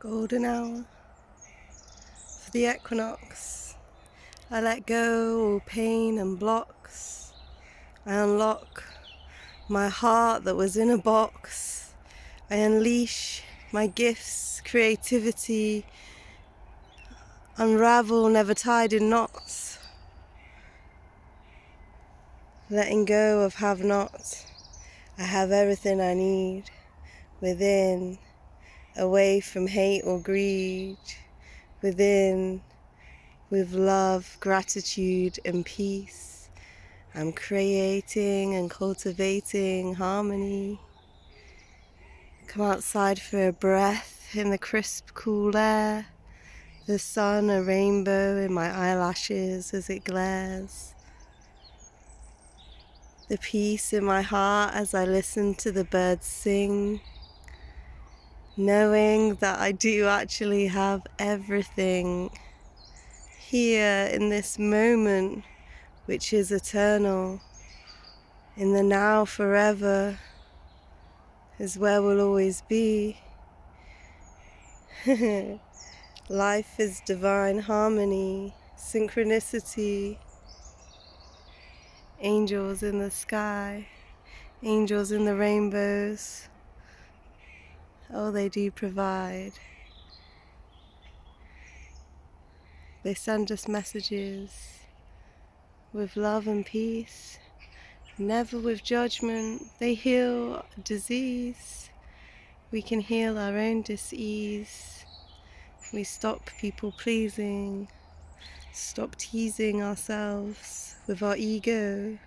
Golden hour for the equinox. I let go all pain and blocks. I unlock my heart that was in a box. I unleash my gifts, creativity, unravel never tied in knots. Letting go of have-nots. I have everything I need within, away from hate or greed, within, with love, gratitude and peace. I'm creating and cultivating harmony. Come outside for a breath in the crisp, cool air. The sun, a rainbow in my eyelashes as it glares. The peace in my heart as I listen to the birds sing. Knowing that I do actually have everything here in this moment, which is eternal. In the now forever is where we'll always be. Life is divine harmony, synchronicity, angels in the sky, angels in the rainbows. Oh, they do provide. They send us messages with love and peace, never with judgment. They heal disease. We can heal our own dis-ease. We stop people pleasing, stop teasing ourselves with our ego.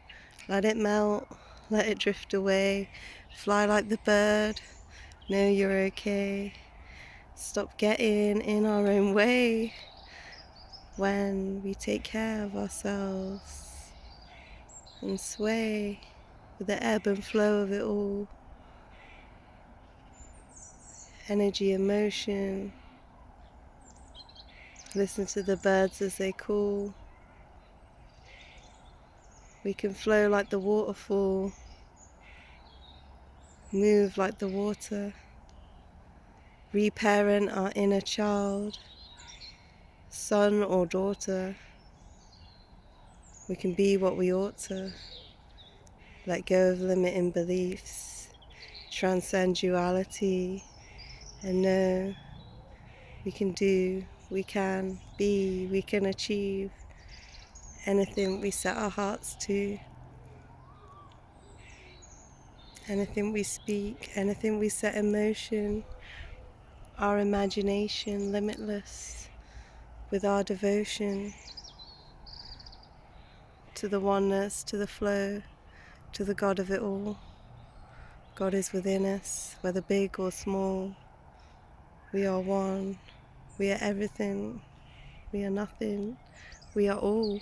Let it melt, let it drift away. Fly like the bird, know you're okay. Stop getting in our own way when we take care of ourselves and sway with the ebb and flow of it all. Energy, emotion. Listen to the birds as they call. We can flow like the waterfall, move like the water, reparent our inner child, son or daughter. We can be what we ought to, let go of limiting beliefs, transcend duality, and know we can do, we can be, we can achieve anything we set our hearts to. Anything we speak, anything we set in motion, our imagination limitless with our devotion to the oneness, to the flow, to the God of it all. God is within us, whether big or small. We are one. We are everything. We are nothing. We are all.